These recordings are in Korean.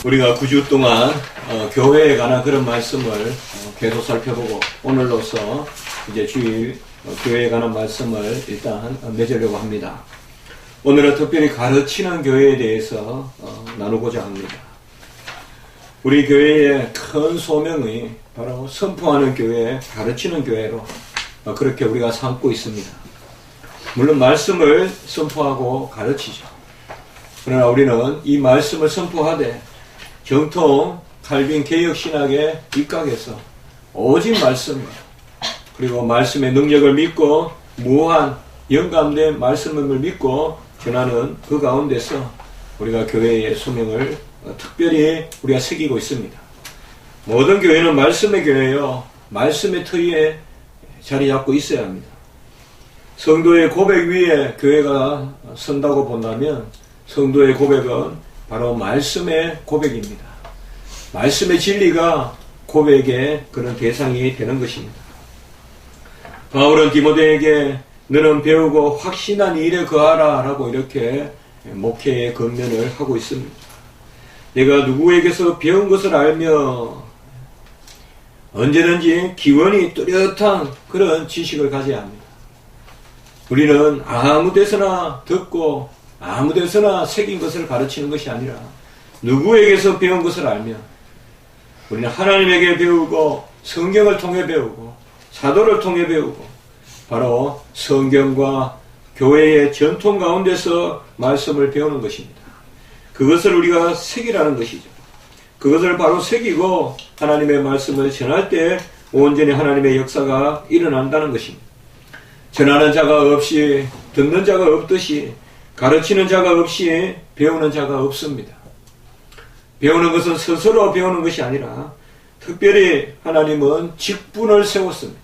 우리가 9주 동안 교회에 관한 그런 말씀을 계속 살펴보고 오늘로서 이제 주일 교회에 관한 말씀을 일단 맺으려고 합니다. 오늘은 특별히 가르치는 교회에 대해서 나누고자 합니다. 우리 교회의 큰 소명이 바로 선포하는 교회, 가르치는 교회로 그렇게 우리가 삼고 있습니다. 물론 말씀을 선포하고 가르치죠. 그러나 우리는 이 말씀을 선포하되 정통 칼빈 개혁신학에 입각해서 오직 말씀 그리고 말씀의 능력을 믿고 무한 영감된 말씀을 믿고 전하는 그 가운데서 우리가 교회의 소명을 특별히 우리가 새기고 있습니다. 모든 교회는 말씀의 교회요, 말씀의 터위에 자리 잡고 있어야 합니다. 성도의 고백 위에 교회가 선다고 본다면 성도의 고백은 바로 말씀의 고백입니다. 말씀의 진리가 고백의 그런 대상이 되는 것입니다. 바울은 디모데에게 너는 배우고 확신한 일에 거하라 라고 이렇게 목회의 권면을 하고 있습니다. 내가 누구에게서 배운 것을 알며 언제든지 기원이 뚜렷한 그런 지식을 가져야 합니다. 우리는 아무 데서나 듣고 아무 데서나 새긴 것을 가르치는 것이 아니라 누구에게서 배운 것을 알면 우리는 하나님에게 배우고 성경을 통해 배우고 사도를 통해 배우고 바로 성경과 교회의 전통 가운데서 말씀을 배우는 것입니다. 그것을 우리가 새기라는 것이죠. 그것을 바로 새기고 하나님의 말씀을 전할 때 온전히 하나님의 역사가 일어난다는 것입니다. 전하는 자가 없이 듣는 자가 없듯이 가르치는 자가 없이 배우는 자가 없습니다. 배우는 것은 스스로 배우는 것이 아니라 특별히 하나님은 직분을 세웠습니다.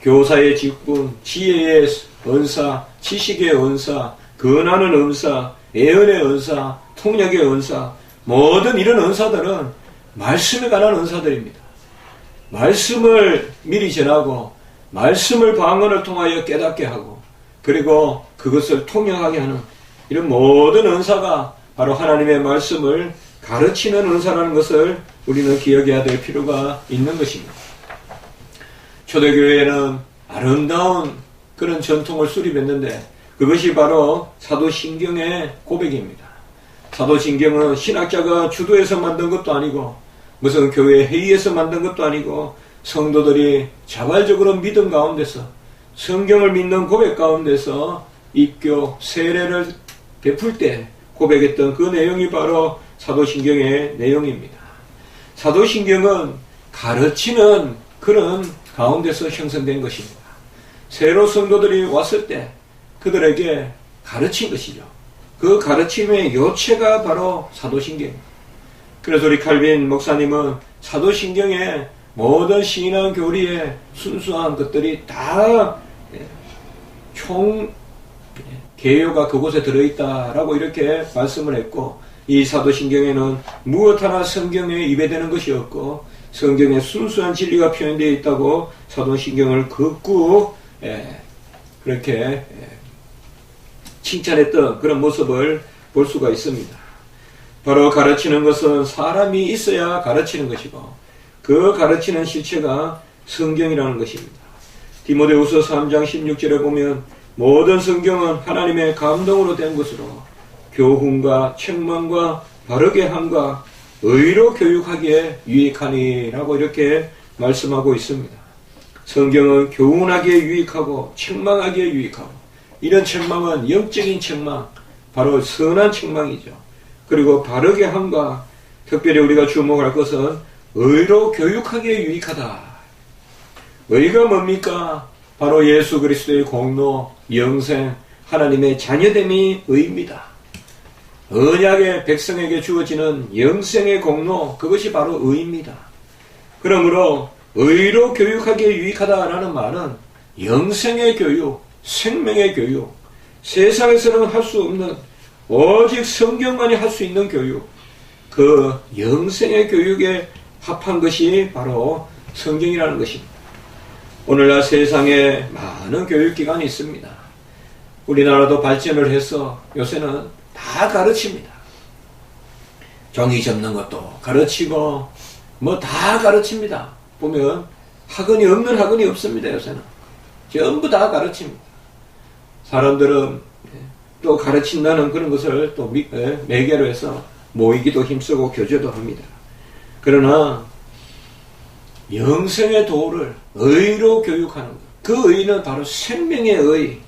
교사의 직분, 지혜의 은사, 지식의 은사, 근하는 은사, 예언의 은사, 통역의 은사, 모든 이런 은사들은 말씀에 관한 은사들입니다. 말씀을 미리 전하고 말씀을 방언을 통하여 깨닫게 하고 그리고 그것을 통역하게 하는 이런 모든 은사가 바로 하나님의 말씀을 가르치는 은사라는 것을 우리는 기억해야 될 필요가 있는 것입니다. 초대교회에는 아름다운 그런 전통을 수립했는데 그것이 바로 사도신경의 고백입니다. 사도신경은 신학자가 주도해서 만든 것도 아니고 무슨 교회 회의에서 만든 것도 아니고 성도들이 자발적으로 믿음 가운데서 성경을 믿는 고백 가운데서 입교, 세례를 베풀 때 고백했던 그 내용이 바로 사도신경의 내용입니다. 사도신경은 가르치는 그런 가운데서 형성된 것입니다. 새로 성도들이 왔을 때 그들에게 가르친 것이죠. 그 가르침의 요체가 바로 사도신경입니다. 그래서 우리 칼빈 목사님은 사도신경의 모든 신앙 교리의 순수한 것들이 다 총 개요가 그곳에 들어있다라고 이렇게 말씀을 했고 이 사도신경에는 무엇 하나 성경에 입에되는 것이 없고 성경에 순수한 진리가 표현되어 있다고 사도신경을 극구 그렇게 칭찬했던 그런 모습을 볼 수가 있습니다. 바로 가르치는 것은 사람이 있어야 가르치는 것이고 그 가르치는 실체가 성경이라는 것입니다. 디모데후서 3장 16절에 보면 모든 성경은 하나님의 감동으로 된 것으로 교훈과 책망과 바르게 함과 의로 교육하기에 유익하니라고 이렇게 말씀하고 있습니다. 성경은 교훈하기에 유익하고 책망하기에 유익하고 이런 책망은 영적인 책망, 바로 선한 책망이죠. 그리고 바르게 함과 특별히 우리가 주목할 것은 의로 교육하기에 유익하다. 의가 뭡니까? 바로 예수 그리스도의 공로, 영생, 하나님의 자녀됨이 의입니다. 언약의 백성에게 주어지는 영생의 공로, 그것이 바로 의입니다. 그러므로 의로 교육하기에 유익하다라는 말은 영생의 교육, 생명의 교육, 세상에서는 할 수 없는 오직 성경만이 할 수 있는 교육, 그 영생의 교육에 합한 것이 바로 성경이라는 것입니다. 오늘날 세상에 많은 교육기관이 있습니다. 우리나라도 발전을 해서 요새는 다 가르칩니다. 종이 접는 것도 가르치고 뭐 다 가르칩니다. 보면 학원이 없는 학원이 없습니다. 요새는 전부 다 가르칩니다. 사람들은 또 가르친다는 그런 것을 또 매개로 해서 모이기도 힘쓰고 교제도 합니다. 그러나 영생의 도를 의로 교육하는 것, 그 의는 바로 생명의 의,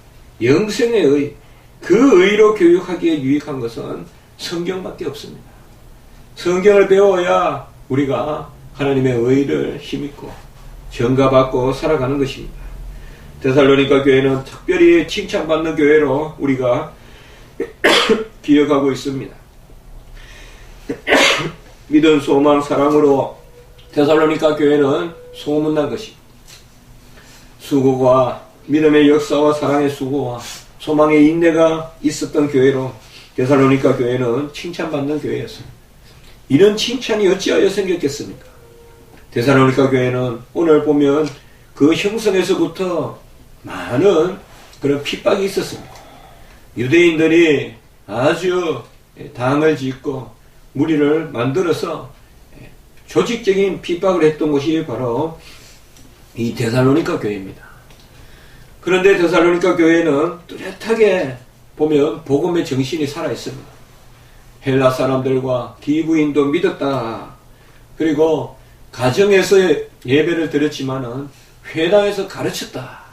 영생의 의, 그 의로 교육하기에 유익한 것은 성경밖에 없습니다. 성경을 배워야 우리가 하나님의 의를 힘입고 전가받고 살아가는 것입니다. 데살로니가 교회는 특별히 칭찬받는 교회로 우리가 기억하고 있습니다. 믿음, 소망, 사랑으로 데살로니가 교회는 소문난 것입니다. 수고와 믿음의 역사와 사랑의 수고와 소망의 인내가 있었던 교회로 데살로니가 교회는 칭찬받는 교회였습니다. 이런 칭찬이 어찌하여 생겼겠습니까? 데살로니가 교회는 오늘 보면 그 형성에서부터 많은 그런 핍박이 있었습니다. 유대인들이 아주 당을 짓고 무리를 만들어서 조직적인 핍박을 했던 곳이 바로 이 데살로니가 교회입니다. 그런데 데살로니가 교회는 뚜렷하게 보면 복음의 정신이 살아있습니다. 헬라 사람들과 기부인도 믿었다. 그리고 가정에서 예배를 드렸지만은 회당에서 가르쳤다.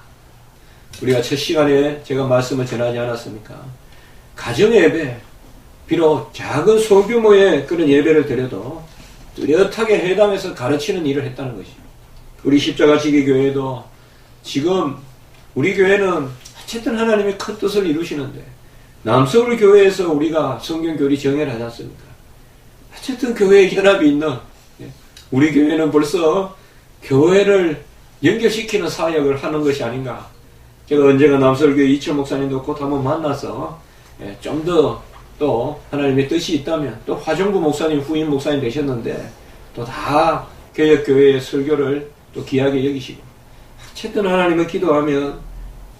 우리가 첫 시간에 제가 말씀을 전하지 않았습니까? 가정 예배, 비록 작은 소규모의 그런 예배를 드려도 뚜렷하게 회당에서 가르치는 일을 했다는 것이죠. 우리 십자가지기 교회도 지금 우리 교회는 어쨌든 하나님의 큰 뜻을 이루시는데 남서울 교회에서 우리가 성경교리 정회를 하지 않습니까? 어쨌든 교회에 연합이 있는 우리 교회는 벌써 교회를 연결시키는 사역을 하는 것이 아닌가. 제가 언젠가 남서울교회 이철 목사님도 곧 한번 만나서 좀 더 또 하나님의 뜻이 있다면 또 화정부 목사님 후임 목사님 되셨는데 또 다 개혁교회의 설교를 또 귀하게 여기시고 어쨌든 하나님을 기도하면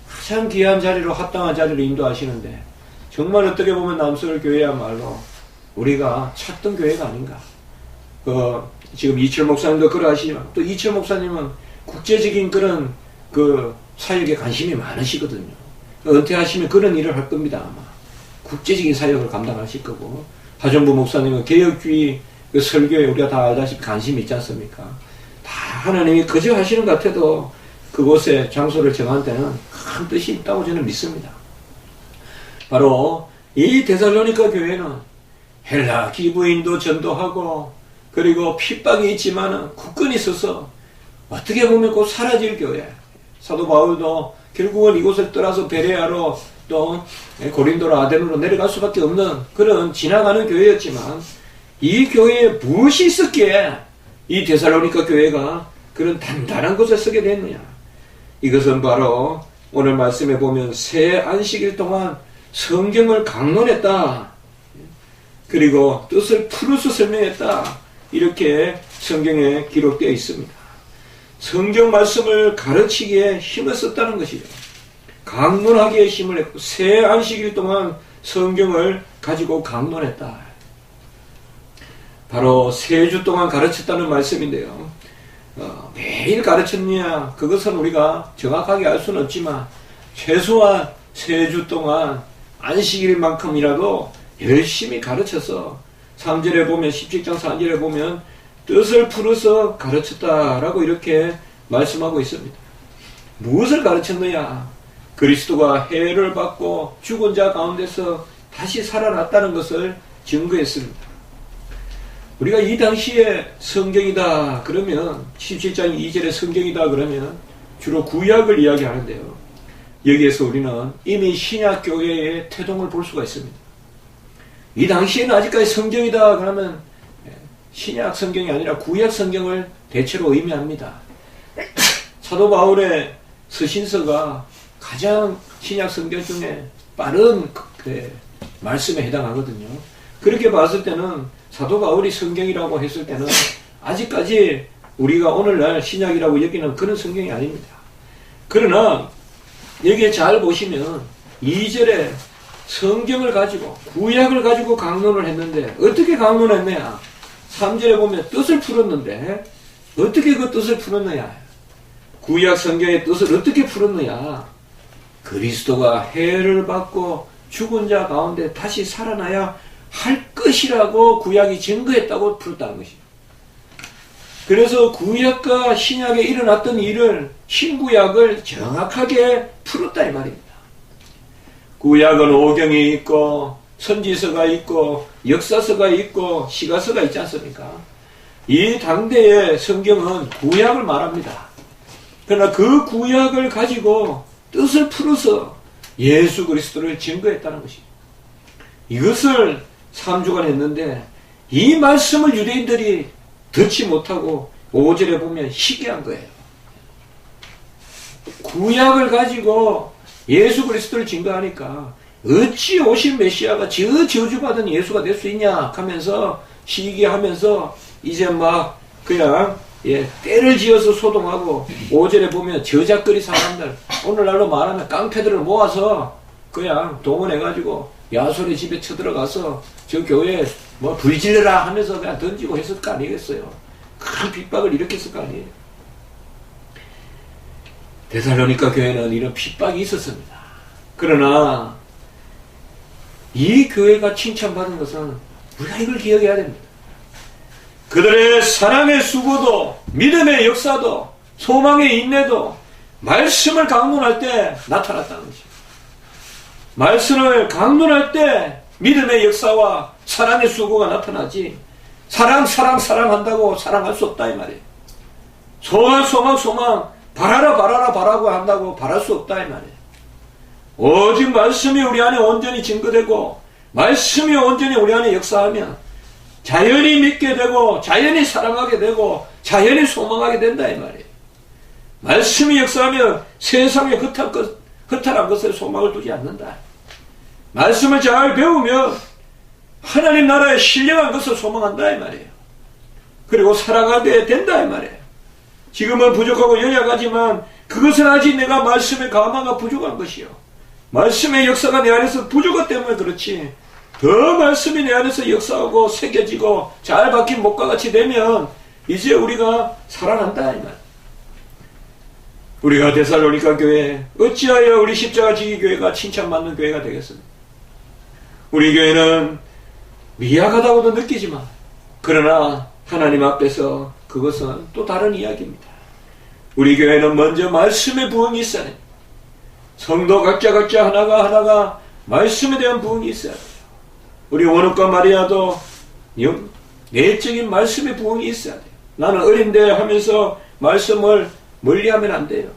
가장 귀한 자리로 합당한 자리로 인도하시는데 정말 어떻게 보면 남서울교회야말로 우리가 찾던 교회가 아닌가. 지금 이철 목사님도 그러하시지만 또 이철 목사님은 국제적인 그런 사역에 관심이 많으시거든요. 은퇴하시면 그런 일을 할 겁니다. 아마 국제적인 사역을 감당하실 거고 하정부 목사님은 개혁주의 설교에 우리가 다 알다시피 관심이 있지 않습니까? 다 하나님이 그저 하시는 것 같아도 그곳에 장소를 정한 데는 큰 뜻이 있다고 저는 믿습니다. 바로 이 데살로니가 교회는 헬라 기부인도 전도하고 그리고 핍박이 있지만 굳건히 서서 어떻게 보면 곧 사라질 교회. 사도 바울도 결국은 이곳을 떠나서 베레아로 또 고린도로 아덴으로 내려갈 수밖에 없는 그런 지나가는 교회였지만 이 교회에 무엇이 있었기에 이 데살로니가 교회가 그런 단단한 곳에 서게 됐느냐. 이것은 바로 오늘 말씀에 보면 새 안식일 동안 성경을 강론했다. 그리고 뜻을 풀어서 설명했다. 이렇게 성경에 기록되어 있습니다. 성경 말씀을 가르치기에 힘을 썼다는 것이죠. 강론하기에 힘을 했고 새 안식일 동안 성경을 가지고 강론했다. 바로 세 주 동안 가르쳤다는 말씀인데요. 매일 가르쳤느냐 그것은 우리가 정확하게 알 수는 없지만 최소한 세 주 동안 안식일만큼이라도 열심히 가르쳐서 3절에 보면 17장 3절에 보면 뜻을 풀어서 가르쳤다라고 이렇게 말씀하고 있습니다. 무엇을 가르쳤느냐? 그리스도가 해를 받고 죽은 자 가운데서 다시 살아났다는 것을 증거했습니다. 우리가 이 당시에 성경이다 그러면 17장 2절에 성경이다 그러면 주로 구약을 이야기하는데요. 여기에서 우리는 이미 신약교회의 태동을 볼 수가 있습니다. 이 당시에는 아직까지 성경이다 그러면 신약 성경이 아니라 구약 성경을 대체로 의미합니다. 사도 바울의 서신서가 가장 신약 성경 중에 빠른 말씀에 해당하거든요. 그렇게 봤을 때는 사도 바울이 성경이라고 했을 때는 아직까지 우리가 오늘날 신약이라고 여기는 그런 성경이 아닙니다. 그러나 여기에 잘 보시면 2절에 성경을 가지고 구약을 가지고 강론을 했는데 어떻게 강론했느냐? 3절에 보면 뜻을 풀었는데 어떻게 그 뜻을 풀었느냐? 구약 성경의 뜻을 어떻게 풀었느냐? 그리스도가 해를 받고 죽은 자 가운데 다시 살아나야 할 것이라고 구약이 증거했다고 풀었다는 것이죠. 그래서 구약과 신약에 일어났던 일을 신구약을 정확하게 풀었다 이 말입니다. 구약은 오경이 있고 선지서가 있고 역사서가 있고 시가서가 있지 않습니까? 이 당대의 성경은 구약을 말합니다. 그러나 그 구약을 가지고 뜻을 풀어서 예수 그리스도를 증거했다는 것이죠. 이것을 3주간 했는데 이 말씀을 유대인들이 듣지 못하고 5절에 보면 시기한 거예요. 구약을 가지고 예수 그리스도를 증거하니까 어찌 오신 메시아가 저 저주받은 예수가 될 수 있냐 하면서 시기하면서 이제 막 그냥 때를 지어서 소동하고 5절에 보면 저작거리 사람들 오늘날로 말하면 깡패들을 모아서 그냥 동원해가지고 야손의 집에 쳐들어가서 저 교회에 뭐 불질러라 하면서 그냥 던지고 했을 거 아니겠어요. 큰 핍박을 일으켰을 거 아니에요. 데살로니가 교회는 이런 핍박이 있었습니다. 그러나 이 교회가 칭찬받은 것은 우리가 이걸 기억해야 됩니다. 그들의 사랑의 수고도 믿음의 역사도 소망의 인내도 말씀을 강론할 때 나타났다는 것이죠. 말씀을 강론할 때 믿음의 역사와 사랑의 수고가 나타나지 사랑한다고 사랑할 수 없다 이 말이에요. 소망 바라고 한다고 바랄 수 없다 이 말이에요. 오직 말씀이 우리 안에 온전히 증거되고 말씀이 온전히 우리 안에 역사하면 자연히 믿게 되고 자연히 사랑하게 되고 자연히 소망하게 된다 이 말이에요. 말씀이 역사하면 세상에 허탈한 것에 소망을 두지 않는다. 말씀을 잘 배우면 하나님 나라에 신령한 것을 소망한다 이 말이에요. 그리고 살아가게 된다 이 말이에요. 지금은 부족하고 연약하지만 그것은 아직 내가 말씀의 감화가 부족한 것이요. 말씀의 역사가 내 안에서 부족하기 때문에 그렇지. 더 말씀이 내 안에서 역사하고 새겨지고 잘 박힌 목과 같이 되면 이제 우리가 살아난다 이 말. 우리가 데살로니가 교회 어찌하여 우리 십자가 지기 교회가 칭찬받는 교회가 되겠습니까? 우리 교회는 미약하다고도 느끼지만 그러나 하나님 앞에서 그것은 또 다른 이야기입니다. 우리 교회는 먼저 말씀의 부흥이 있어야 됩니다. 성도 각자 하나가 말씀에 대한 부흥이 있어야 돼요. 우리 원욱과 마리아도 내적인 말씀의 부흥이 있어야 돼요. 나는 어린데 하면서 말씀을 멀리하면 안 돼요.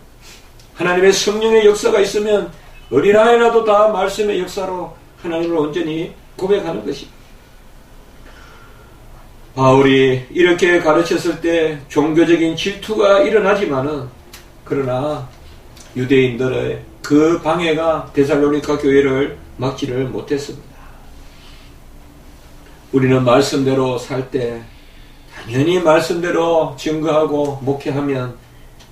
하나님의 성령의 역사가 있으면 어린아이라도 다 말씀의 역사로 하나님을 온전히 고백하는 것입니다. 바울이 이렇게 가르쳤을 때 종교적인 질투가 일어나지만은 그러나 유대인들의 그 방해가 데살로니가 교회를 막지를 못했습니다. 우리는 말씀대로 살 때 당연히 말씀대로 증거하고 목회하면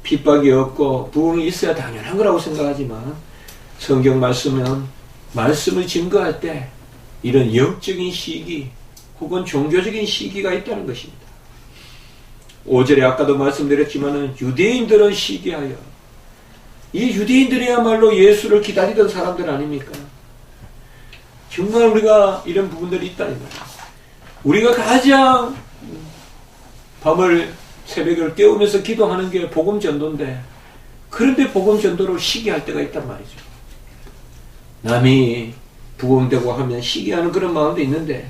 핍박이 없고 부흥이 있어야 당연한 거라고 생각하지만 성경 말씀은 말씀을 증거할 때 이런 영적인 시기 혹은 종교적인 시기가 있다는 것입니다. 5절에 아까도 말씀드렸지만 유대인들은 시기하여 이 유대인들이야말로 예수를 기다리던 사람들 아닙니까? 정말 우리가 이런 부분들이 있다는 거예요. 우리가 가장 밤을 새벽을 깨우면서 기도하는 게 복음 전도인데 그런데 복음 전도를 시기할 때가 있단 말이죠. 남이 부흥되고 하면 시기하는 그런 마음도 있는데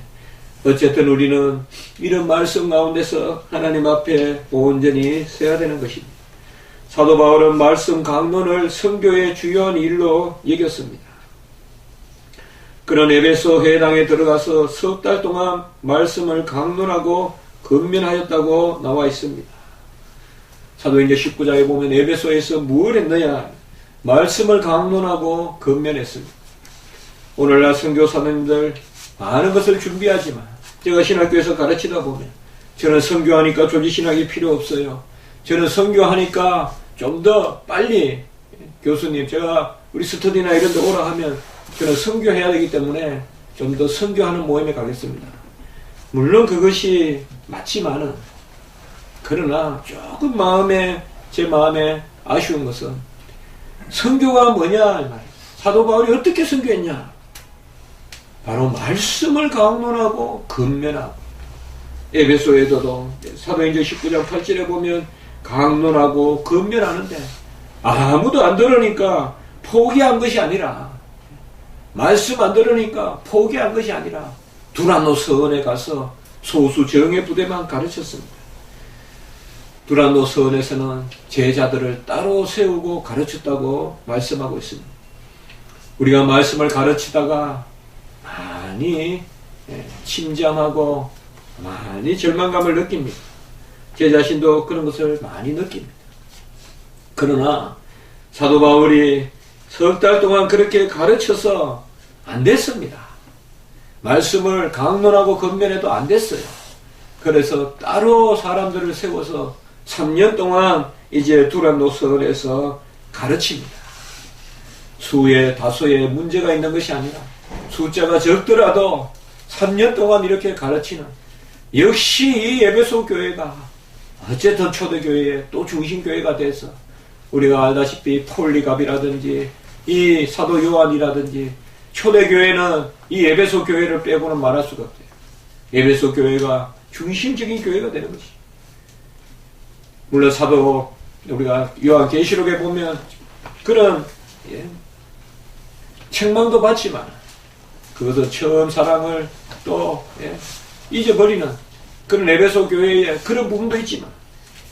어쨌든 우리는 이런 말씀 가운데서 하나님 앞에 온전히 서야 되는 것입니다. 사도 바울은 말씀 강론을 선교의 주요한 일로 여겼습니다. 그런 에베소 회당에 들어가서 석 달 동안 말씀을 강론하고 건면하였다고 나와 있습니다. 사도행전 19장에 보면 에베소에서 무엇을 했느냐? 말씀을 강론하고 건면했습니다. 오늘날 선교사님들 많은 것을 준비하지만 제가 신학교에서 가르치다 보면 저는 선교하니까 조지신학이 필요 없어요. 저는 선교하니까 좀 더 빨리 교수님 제가 우리 스터디나 이런 데 오라 하면 저는 선교해야 되기 때문에 좀 더 선교하는 모임에 가겠습니다. 물론 그것이 맞지만은, 그러나 조금 제 마음에 아쉬운 것은 선교가 뭐냐. 사도 바울이 어떻게 선교했냐. 바로 말씀을 강론하고 근면하고, 에베소에서도 사도행전 19장 8절에 보면 강론하고 근면하는데 아무도 안 들으니까 포기한 것이 아니라, 말씀 안 들으니까 포기한 것이 아니라 두란노 서원에 가서 소수 정예 부대만 가르쳤습니다. 두란노 서원에서는 제자들을 따로 세우고 가르쳤다고 말씀하고 있습니다. 우리가 말씀을 가르치다가 많이 침잠하고 많이 절망감을 느낍니다. 제 자신도 그런 것을 많이 느낍니다. 그러나 사도 바울이 석 달 동안 그렇게 가르쳐서 안 됐습니다. 말씀을 강론하고 근면해도 안 됐어요. 그래서 따로 사람들을 세워서 3년 동안 이제 두란노 서원에서 가르칩니다. 수에 다소에 문제가 있는 것이 아니라 숫자가 적더라도 3년 동안 이렇게 가르치는, 역시 이 에베소 교회가 어쨌든 초대교회의 또 중심교회가 돼서 우리가 알다시피 폴리갑이라든지 이 사도 요한이라든지 초대교회는 이 에베소 교회를 빼고는 말할 수가 없어요. 에베소 교회가 중심적인 교회가 되는 것이. 물론 사도 우리가 요한계시록에 보면 그런 책망도 받지만 그것도 처음 사랑을 또 잊어버리는 그런 에베소 교회의 그런 부분도 있지만,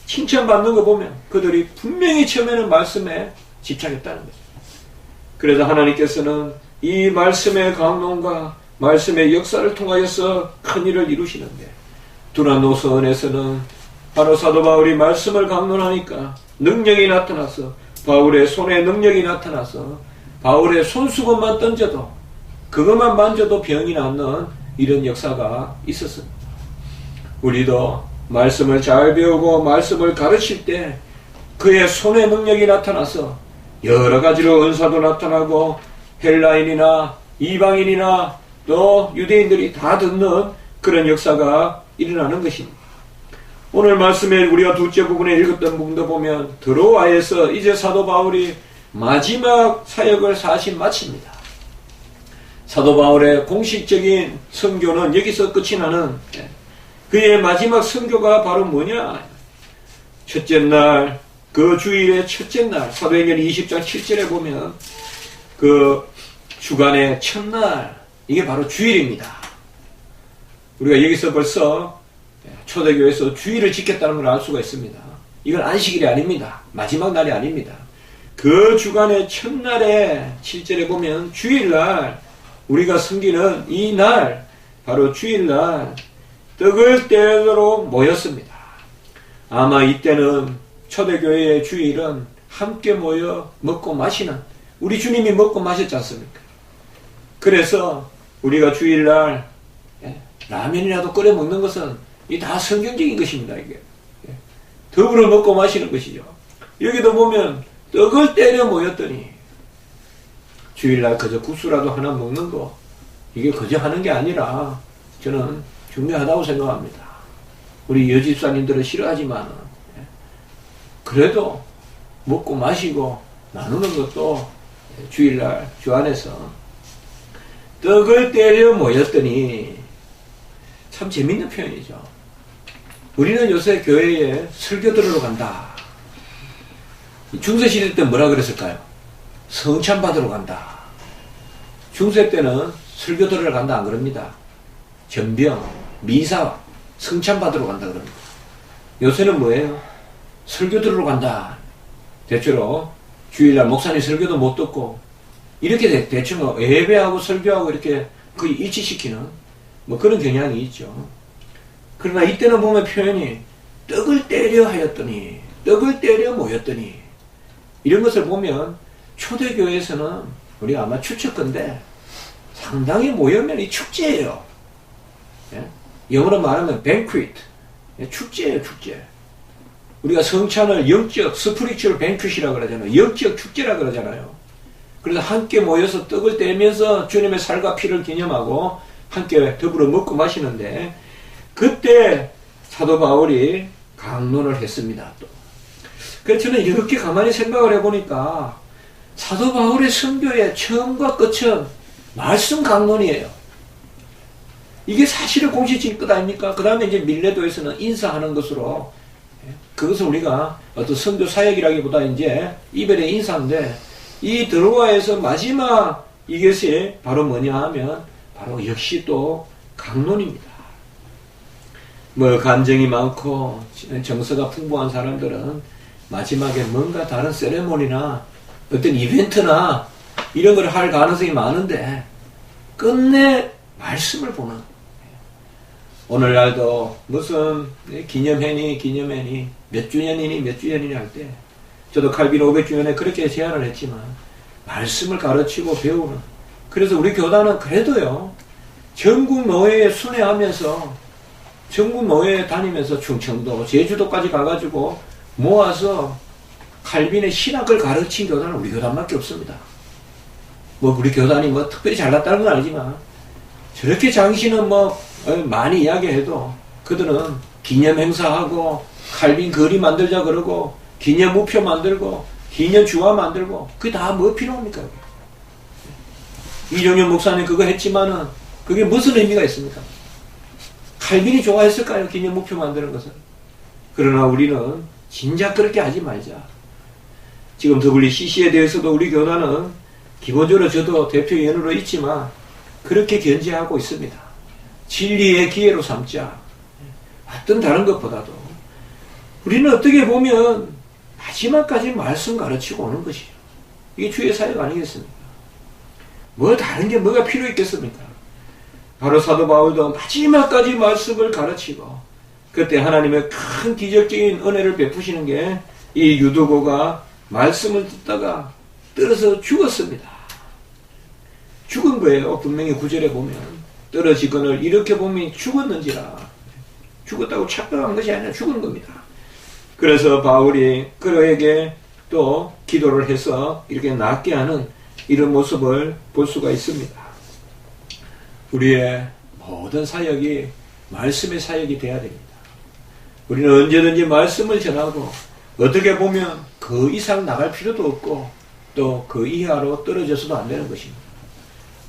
칭찬받는 거 보면 그들이 분명히 처음에는 말씀에 집착했다는 거죠. 그래서 하나님께서는 이 말씀의 강론과 말씀의 역사를 통하여서 큰 일을 이루시는데, 두란노 서원에서는 바로 사도 바울이 말씀을 강론하니까 능력이 나타나서, 바울의 손에 능력이 나타나서 바울의 손수건만 던져도, 그것만 만져도 병이 낫는 이런 역사가 있었습니다. 우리도 말씀을 잘 배우고 말씀을 가르칠 때 그의 손에 능력이 나타나서 여러 가지로 은사도 나타나고 헬라인이나 이방인이나 또 유대인들이 다 듣는 그런 역사가 일어나는 것입니다. 오늘 말씀에 우리가 둘째 부분에 읽었던 부분도 보면 드로아에서 이제 사도 바울이 마지막 사역을 사실 마칩니다. 사도 바울의 공식적인 선교는 여기서 끝이 나는, 그의 마지막 선교가 바로 뭐냐. 첫째 날, 그 주일의 첫째 날, 사도행전 20장 7절에 보면 그 주간의 첫날, 이게 바로 주일입니다. 우리가 여기서 벌써 초대교회에서 주일을 지켰다는 걸 알 수가 있습니다. 이건 안식일이 아닙니다. 마지막 날이 아닙니다. 그 주간의 첫날에 7절에 보면 주일날, 우리가 섬기는 이 날, 바로 주일날 떡을 떼도록 모였습니다. 아마 이때는 초대교회의 주일은 함께 모여 먹고 마시는, 우리 주님이 먹고 마셨지 않습니까? 그래서 우리가 주일날 라면이라도 끓여 먹는 것은 이 다 성경적인 것입니다. 이게 더불어 먹고 마시는 것이죠. 여기도 보면 떡을 때려 모였더니, 주일날 그저 국수라도 하나 먹는 거, 이게 그저 하는 게 아니라 저는 중요하다고 생각합니다. 우리 여집사님들은 싫어하지만 그래도 먹고 마시고 나누는 것도 주일날 주 안에서 떡을 때려 모였더니, 참 재밌는 표현이죠. 우리는 요새 교회에 설교 들으러 간다. 중세시대 때 뭐라 그랬을까요? 성찬 받으러 간다. 중세 때는 설교 들으러 간다 안 그럽니다. 전병, 미사, 성찬 받으러 간다 그럽니다. 요새는 뭐예요? 설교 들으러 간다. 대체로 주일날 목사님 설교도 못 듣고 이렇게 대충 예배하고 설교하고 이렇게 거의 일치시키는 뭐 그런 경향이 있죠. 그러나 이때는 보면 표현이 떡을 때려 하였더니, 떡을 때려 모였더니, 이런 것을 보면 초대교회에서는 우리가 아마 추측건데 상당히 모이면 이 축제예요. 영어로 말하면 banquet, 축제예요, 축제. 우리가 성찬을 영적 스피리추얼 뱅큐시라고 그러잖아요. 영적 축제라 그러잖아요. 그래서 함께 모여서 떡을 떼면서 주님의 살과 피를 기념하고 함께 더불어 먹고 마시는데, 그때 사도 바울이 강론을 했습니다. 또. 그래서 저는 이렇게 가만히 생각을 해보니까 사도 바울의 선교의 처음과 끝은 말씀 강론이에요. 이게 사실의 공식적인 끝 아닙니까? 그 다음에 이제 밀레도에서는 인사하는 것으로, 그것을 우리가 어떤 선교 사역이라기보다 이제 이별의 인사인데, 이 드로아에서 마지막 이것이 바로 뭐냐 하면 바로 역시 또 강론입니다. 뭐 감정이 많고 정서가 풍부한 사람들은 마지막에 뭔가 다른 세레모니나 어떤 이벤트나 이런 걸 할 가능성이 많은데, 끝내 말씀을 보는, 오늘날도 무슨 기념회니 몇 주년이니 할 때, 저도 칼빈 500주년에 그렇게 제안을 했지만 말씀을 가르치고 배우는, 그래서 우리 교단은 그래도요, 전국 노회에 순회하면서, 전국 노회에 다니면서 충청도 제주도까지 가가지고 모아서 칼빈의 신학을 가르친 교단은 우리 교단밖에 없습니다. 뭐 우리 교단이 뭐 특별히 잘났다는 건 아니지만, 저렇게 장신은 뭐 많이 이야기해도 그들은 기념 행사하고 칼빈 거리 만들자 그러고 기념 우표 만들고 기념 주화 만들고, 그게 다 뭐 필요합니까? 이종현 목사님 그거 했지만은 그게 무슨 의미가 있습니까? 칼빈이 좋아했을까요? 기념 우표 만드는 것은. 그러나 우리는 진작 그렇게 하지 말자. 지금 WCC에 대해서도 우리 교단은 기본적으로 저도 대표위원으로 있지만 그렇게 견제하고 있습니다. 진리의 기회로 삼자. 어떤 다른 것보다도 우리는 어떻게 보면 마지막까지 말씀 가르치고 오는 것이죠. 이게 주의 사역 아니겠습니까? 뭐 다른 게 뭐가 필요 있겠습니까? 바로 사도 바울도 마지막까지 말씀을 가르치고, 그때 하나님의 큰 기적적인 은혜를 베푸시는 게 이 유두고가 말씀을 듣다가 떨어져 죽었습니다. 죽은 거예요. 분명히 9절에 보면 떨어지거늘 이렇게 보면 죽었는지라. 죽었다고 착각한 것이 아니라 죽은 겁니다. 그래서 바울이 그에게 또 기도를 해서 이렇게 낫게 하는 이런 모습을 볼 수가 있습니다. 우리의 모든 사역이 말씀의 사역이 돼야 됩니다. 우리는 언제든지 말씀을 전하고, 어떻게 보면 그 이상 나갈 필요도 없고 또 그 이하로 떨어져서도 안 되는 것입니다.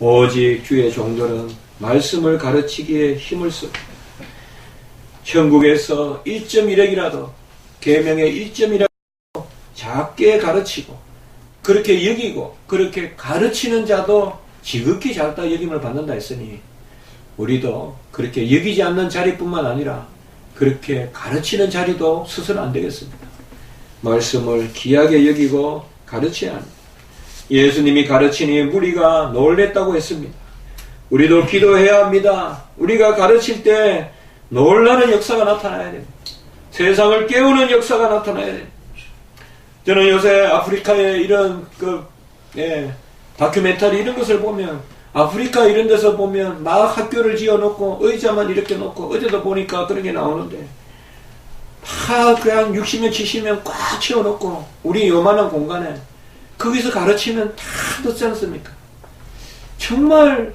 오직 주의 종들은 말씀을 가르치기에 힘을 씁니다. 천국에서 1.1핵이라도, 계명의 1.1핵이라도 작게 가르치고 그렇게 여기고 그렇게 가르치는 자도 지극히 작다 여김을 받는다 했으니, 우리도 그렇게 여기지 않는 자리뿐만 아니라 그렇게 가르치는 자리도 서서는 안 되겠습니다. 말씀을 귀하게 여기고 가르쳐야 합니다. 예수님이 가르치니 무리가 놀랬다고 했습니다. 우리도 기도해야 합니다. 우리가 가르칠 때 놀라는 역사가 나타나야 됩니다. 세상을 깨우는 역사가 나타나야 됩니다. 저는 요새 아프리카의 이런 다큐멘터리 이런 것을 보면, 아프리카 이런 데서 보면 막 학교를 지어놓고 의자만 이렇게 놓고, 어제도 보니까 그런 게 나오는데 막 그냥 60명 70명 꽉 채워놓고 우리 요만한 공간에 거기서 가르치면 다 듣지 않습니까? 정말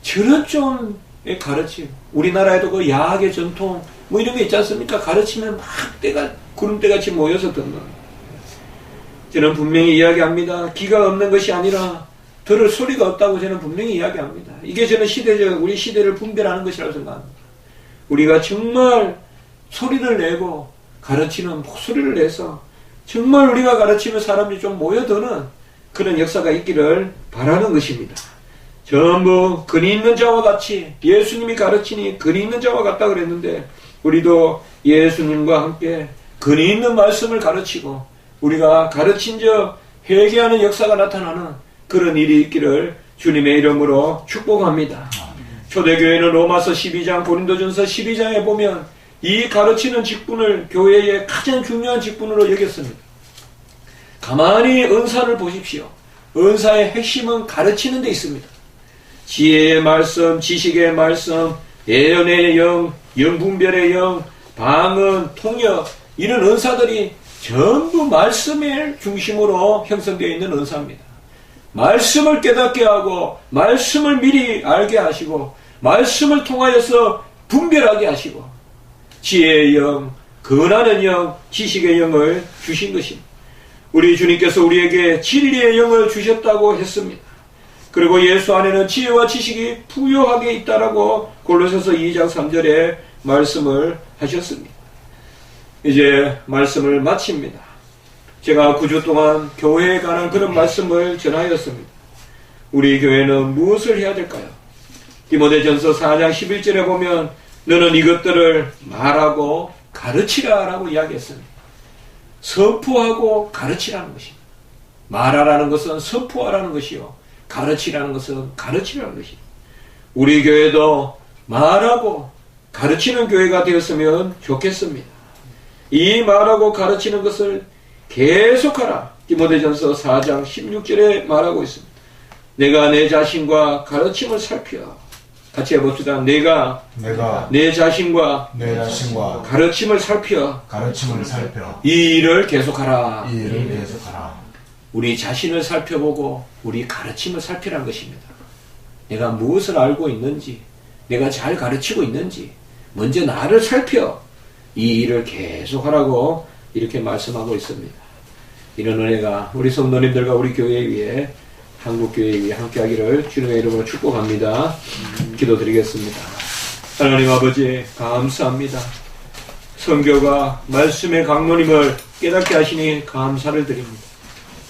저런 좀 가르침, 우리나라에도 그 야학의 전통 뭐 이런 게 있지 않습니까? 가르치면 막 구름대같이 모여서 듣는. 저는 분명히 이야기합니다. 귀가 없는 것이 아니라 들을 소리가 없다고 저는 분명히 이야기합니다. 이게 저는 우리 시대를 분별하는 것이라고 생각합니다. 우리가 정말 소리를 내고 가르치는 목소리를 내서 정말 우리가 가르치면 사람들이 좀 모여드는 그런 역사가 있기를 바라는 것입니다. 전부 근이 있는 자와 같이, 예수님이 가르치니 근이 있는 자와 같다 그랬는데, 우리도 예수님과 함께 근이 있는 말씀을 가르치고 우리가 가르친 적 회개하는 역사가 나타나는 그런 일이 있기를 주님의 이름으로 축복합니다. 초대교회는 로마서 12장, 고린도전서 12장에 보면 이 가르치는 직분을 교회의 가장 중요한 직분으로 여겼습니다. 가만히 은사를 보십시오. 은사의 핵심은 가르치는 데 있습니다. 지혜의 말씀, 지식의 말씀, 예언의 영, 영분별의 영, 방언, 통역, 이런 은사들이 전부 말씀을 중심으로 형성되어 있는 은사입니다. 말씀을 깨닫게 하고 말씀을 미리 알게 하시고 말씀을 통하여서 분별하게 하시고 지혜의 영, 근하는 영, 지식의 영을 주신 것입니다. 우리 주님께서 우리에게 진리의 영을 주셨다고 했습니다. 그리고 예수 안에는 지혜와 지식이 부요하게 있다라고 골로새서 2장 3절에 말씀을 하셨습니다. 이제 말씀을 마칩니다. 제가 9주 동안 교회에 관한 그런 말씀을 전하였습니다. 우리 교회는 무엇을 해야 될까요? 디모데전서 4장 11절에 보면 너는 이것들을 말하고 가르치라 라고 이야기했습니다. 선포하고 가르치라는 것입니다. 말하라는 것은 선포하라는 것이요, 가르치라는 것은 가르치라는 것입니다. 우리 교회도 말하고 가르치는 교회가 되었으면 좋겠습니다. 이 말하고 가르치는 것을 계속하라. 디모데전서 4장 16절에 말하고 있습니다. 내가 내 자신과 가르침을 살펴. 같이 해봅시다. 내가 내 자신과 가르침을 살펴. 이 일을 계속하라. 우리 자신을 살펴보고 우리 가르침을 살피라는 것입니다. 내가 무엇을 알고 있는지, 내가 잘 가르치고 있는지 먼저 나를 살펴 이 일을 계속하라고 이렇게 말씀하고 있습니다. 이런 은혜가 우리 성도님들과 우리 교회 위에, 한국교회 위에 함께하기를 주님의 이름으로 축복합니다. 기도드리겠습니다. 하나님 아버지 감사합니다. 선교가 말씀의 강론임을 깨닫게 하시니 감사를 드립니다.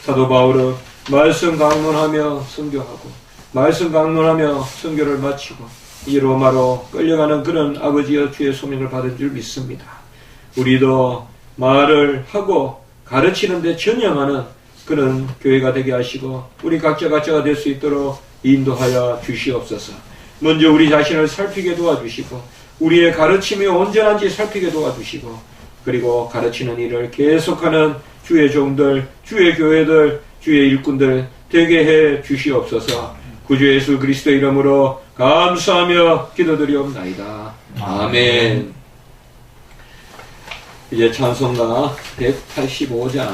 사도 바울은 말씀 강론하며 선교하고 말씀 강론하며 선교를 마치고 이 로마로 끌려가는 그런 아버지여 주의 소명을 받은 줄 믿습니다. 우리도 말을 하고 가르치는 데 전념하는 그런 교회가 되게 하시고 우리 각자가 될 수 있도록 인도하여 주시옵소서. 먼저 우리 자신을 살피게 도와주시고 우리의 가르침이 온전한지 살피게 도와주시고 그리고 가르치는 일을 계속하는 주의 종들, 주의 교회들, 주의 일꾼들 되게 해 주시옵소서. 구주 예수 그리스도의 이름으로 감사하며 기도드리옵나이다. 아멘. 이제 찬송가 185장